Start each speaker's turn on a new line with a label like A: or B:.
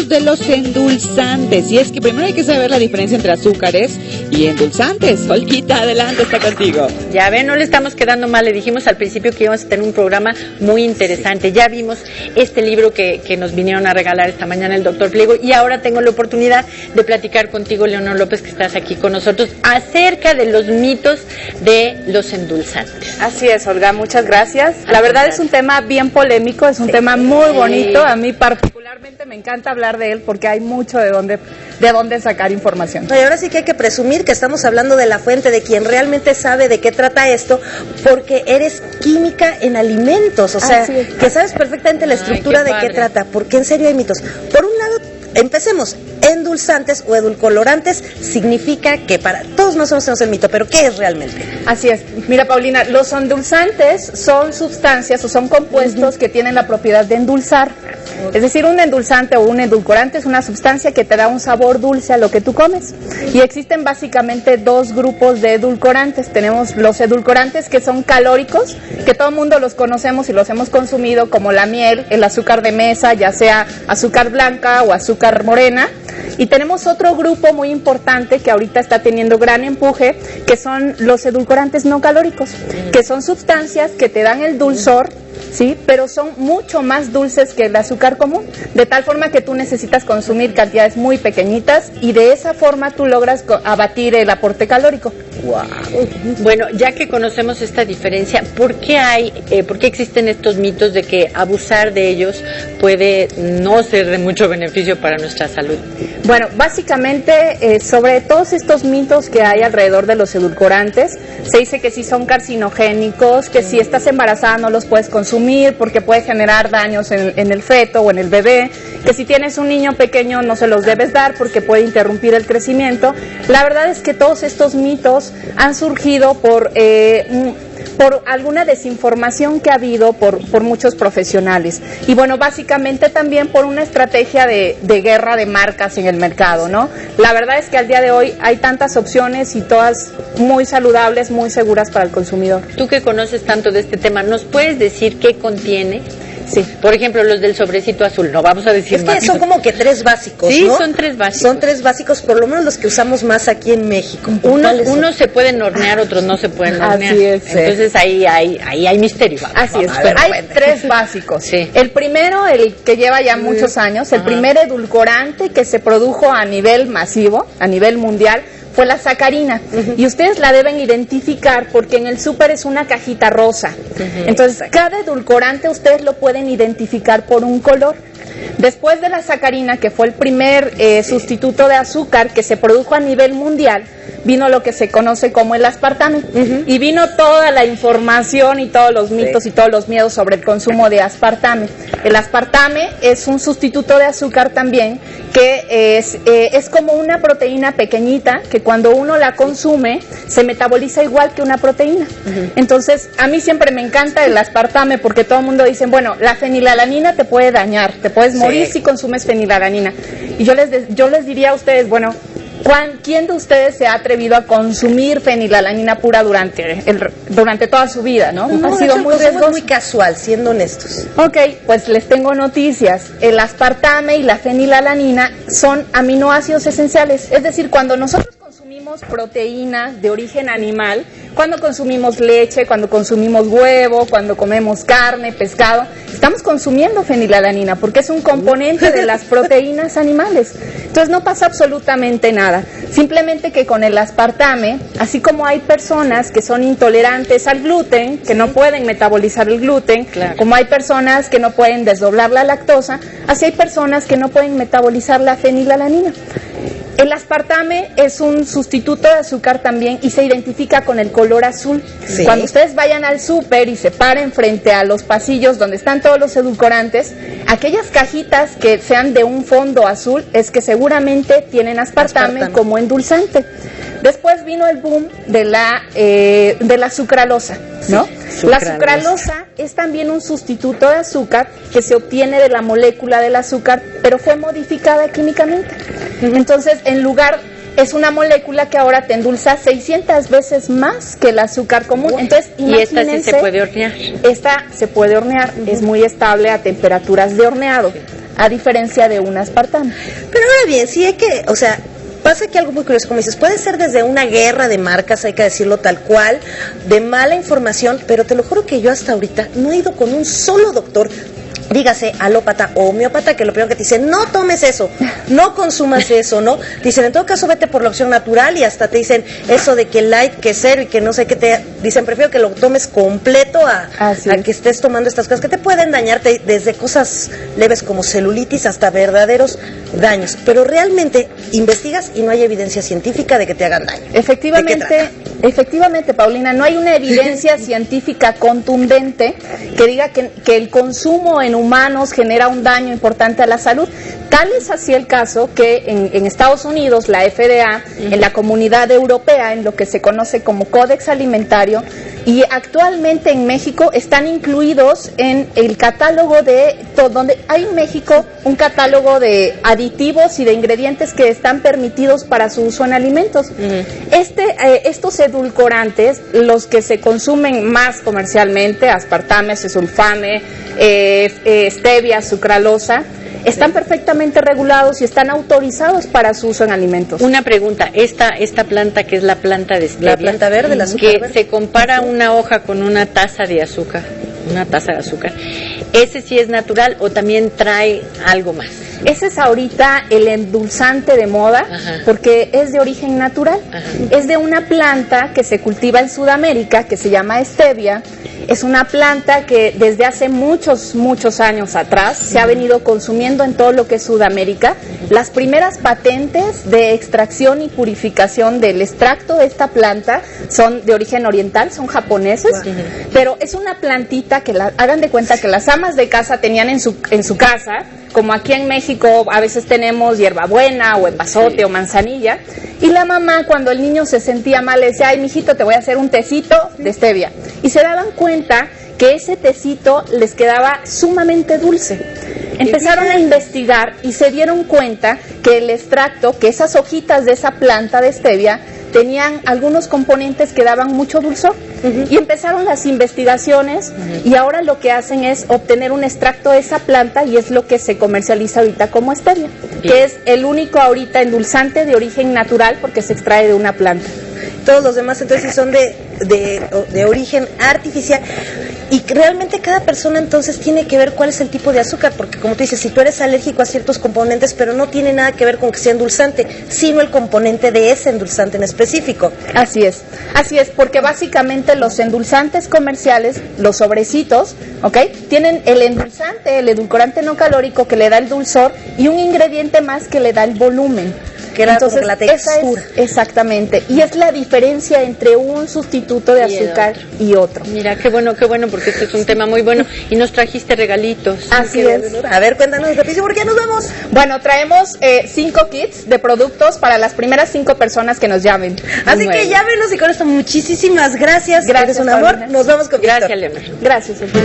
A: mitos de los endulzantes. Y es que primero hay que saber la diferencia entre azúcares y endulzantes. Olguita, adelante, está contigo.
B: Ya ven, no le estamos quedando mal. Le dijimos al principio que íbamos a tener un programa muy interesante. Ya vimos este libro que nos vinieron a regalar esta mañana el doctor Pliego, y ahora tengo la oportunidad de platicar contigo, Leonor López, que estás aquí con nosotros, acerca de los mitos de los endulzantes.
C: Así es, Olga, muchas gracias. La verdad es un tema bien polémico, es un tema muy bonito. A mí particularmente me encanta hablar de él porque hay mucho de dónde sacar información.
D: Y ahora sí que hay que presumir que estamos hablando de la fuente, de quien realmente sabe de qué trata esto, porque eres química en alimentos, o sea, que sabes perfectamente la estructura de qué trata, porque en serio hay mitos. Por un lado, empecemos. Endulzantes o edulcorantes significa que para todos más o menos tenemos el mito, pero ¿qué es realmente?
C: Así es. Mira, Paulina, los endulzantes son sustancias o son compuestos que tienen la propiedad de endulzar. Es decir, un endulzante o un edulcorante es una sustancia que te da un sabor dulce a lo que tú comes. Y existen básicamente dos grupos de edulcorantes. Tenemos los edulcorantes que son calóricos, que todo el mundo los conocemos y los hemos consumido, como la miel, el azúcar de mesa, ya sea azúcar blanca o azúcar morena. Y tenemos otro grupo muy importante que ahorita está teniendo gran empuje, que son los edulcorantes no calóricos, que son sustancias que te dan el dulzor, ¿sí? Pero son mucho más dulces que el azúcar común, de tal forma que tú necesitas consumir cantidades muy pequeñitas y de esa forma tú logras abatir el aporte calórico.
B: Wow. Bueno, ya que conocemos esta diferencia, ¿por qué existen estos mitos de que abusar de ellos puede no ser de mucho beneficio para nuestra salud?
C: Bueno, básicamente sobre todos estos mitos que hay alrededor de los edulcorantes, se dice que si son carcinogénicos, que si estás embarazada no los puedes consumir porque puede generar daños en el feto o en el bebé, que si tienes un niño pequeño no se los debes dar porque puede interrumpir el crecimiento. La verdad es que todos estos mitos han surgido por alguna desinformación que ha habido por muchos profesionales. Y bueno, básicamente también por una estrategia de guerra de marcas en el mercado, ¿no? La verdad es que al día de hoy hay tantas opciones y todas muy saludables, muy seguras para el consumidor.
B: Tú que conoces tanto de este tema, ¿nos puedes decir qué contiene?
C: Sí.
B: Por ejemplo, los del sobrecito azul, no vamos a decir más.
D: Es que son como que tres básicos,
B: sí,
D: ¿no?
B: Son tres básicos.
D: Son tres básicos, por lo menos los que usamos más aquí en México.
B: Unos se pueden hornear, otros no se pueden hornear.
C: Así es.
B: Entonces ahí hay misterio.
C: Así es. Hay tres básicos.
B: Sí.
C: El primero, el que lleva ya muchos años, el primer edulcorante que se produjo a nivel masivo, a nivel mundial, fue la sacarina. Y ustedes la deben identificar porque en el súper es una cajita rosa. Entonces, cada edulcorante ustedes lo pueden identificar por un color. Después de la sacarina, que fue el primer sustituto de azúcar que se produjo a nivel mundial, vino lo que se conoce como el aspartame. Y vino toda la información y todos los mitos y todos los miedos sobre el consumo de aspartame. El aspartame es un sustituto de azúcar también, que es como una proteína pequeñita que cuando uno la consume se metaboliza igual que una proteína. Entonces, a mí siempre me encanta el aspartame porque todo el mundo dice, bueno, la fenilalanina te puede dañar, te puedes morir si consumes fenilalanina. Y yo les diría a ustedes, bueno, ¿quién de ustedes se ha atrevido a consumir fenilalanina pura durante toda su vida, no? Ha sido muy riesgoso.
D: Muy casual, siendo honestos.
C: Ok, pues les tengo noticias. El aspartame y la fenilalanina son aminoácidos esenciales. Es decir, cuando nosotros consumimos proteínas de origen animal, cuando consumimos leche, cuando consumimos huevo, cuando comemos carne, pescado, estamos consumiendo fenilalanina porque es un componente de las proteínas animales. Entonces no pasa absolutamente nada. Simplemente que con el aspartame, así como hay personas que son intolerantes al gluten, que no pueden metabolizar el gluten, como hay personas que no pueden desdoblar la lactosa, así hay personas que no pueden metabolizar la fenilalanina. El aspartame es un sustituto de azúcar también y se identifica con el color azul. Sí. Cuando ustedes vayan al súper y se paren frente a los pasillos donde están todos los edulcorantes, aquellas cajitas que sean de un fondo azul es que seguramente tienen aspartame como endulzante. Después vino el boom de la sucralosa, ¿no? Sí, la sucralosa es también un sustituto de azúcar que se obtiene de la molécula del azúcar, pero fue modificada químicamente. Entonces, es una molécula que ahora te endulza 600 veces más que el azúcar común. Entonces,
B: y esta sí se puede hornear.
C: Esta se puede hornear, es muy estable a temperaturas de horneado. a diferencia de un aspartame.
D: Pero ahora bien, sí hay que, o sea, pasa aquí algo muy curioso, como dices, puede ser desde una guerra de marcas, hay que decirlo tal cual, de mala información, pero te lo juro que yo hasta ahorita no he ido con un solo doctor, dígase alópata o homeópata, que lo primero que te dicen, no tomes eso, no consumas eso, ¿no? Dicen, en todo caso vete por la opción natural, y hasta te dicen eso de que light, que cero y que no sé qué, te dicen, prefiero que lo tomes completo a que estés tomando estas cosas que te pueden dañarte, desde cosas leves como celulitis hasta verdaderos daños, pero realmente investigas y no hay evidencia científica de que te hagan daño.
C: Efectivamente, Paulina, no hay una evidencia científica contundente que diga que el consumo en humanos genera un daño importante a la salud. Tal es así el caso que en Estados Unidos, la FDA, en la Comunidad Europea, en lo que se conoce como Códex Alimentario, y actualmente en México están incluidos en el catálogo donde hay en México un catálogo de aditivos y de ingredientes que están permitidos para su uso en alimentos. Estos edulcorantes, los que se consumen más comercialmente, aspartame, sulfame, stevia, sucralosa, están perfectamente regulados y están autorizados para su uso en alimentos.
B: Una pregunta, esta planta que es la planta de stevia,
D: la planta verde, la azúcar
B: que
D: verde,
B: se compara una hoja con una taza de azúcar, ¿ese sí es natural o también trae algo más?
C: Ese es ahorita el endulzante de moda, porque es de origen natural. Es de una planta que se cultiva en Sudamérica, que se llama stevia. Es una planta que desde hace muchos años atrás se ha venido consumiendo en todo lo que es Sudamérica. Las primeras patentes de extracción y purificación del extracto de esta planta son de origen oriental, son japoneses, pero es una plantita que hagan de cuenta que las amas de casa tenían en su casa, como aquí en México a veces tenemos hierbabuena o epazote o manzanilla, y la mamá cuando el niño se sentía mal le decía, ay mijito, te voy a hacer un tecito de stevia, y se daban cuenta que ese tecito les quedaba sumamente dulce. Empezaron a investigar y se dieron cuenta que el extracto, que esas hojitas de esa planta de stevia tenían algunos componentes que daban mucho dulzor, y empezaron las investigaciones, y ahora lo que hacen es obtener un extracto de esa planta, y es lo que se comercializa ahorita como stevia, que es el único ahorita endulzante de origen natural porque se extrae de una planta.
D: Todos los demás entonces son de origen artificial, y realmente cada persona entonces tiene que ver cuál es el tipo de azúcar, porque como tú dices, si tú eres alérgico a ciertos componentes, pero no tiene nada que ver con que sea endulzante, sino el componente de ese endulzante en específico.
C: Así es, porque básicamente los endulzantes comerciales, los sobrecitos, tienen el endulzante, el edulcorante no calórico que le da el dulzor, y un ingrediente más que le da el volumen.
D: Que era entonces, como la textura.
C: Exactamente, y es la diferencia entre un sustituto de azúcar y otro.
B: Mira, qué bueno, porque este es un tema muy bueno, y nos trajiste regalitos.
C: Así es.
D: A ver, cuéntanos, Patricia, ¿por qué nos vemos?
C: Bueno, traemos 5 kits de productos para las primeras 5 personas que nos llamen.
D: Así que llámenos, y con esto muchísimas gracias.
C: Gracias,
D: eres un amor. Nos vamos con
B: Gracias, Leonor.
C: Gracias.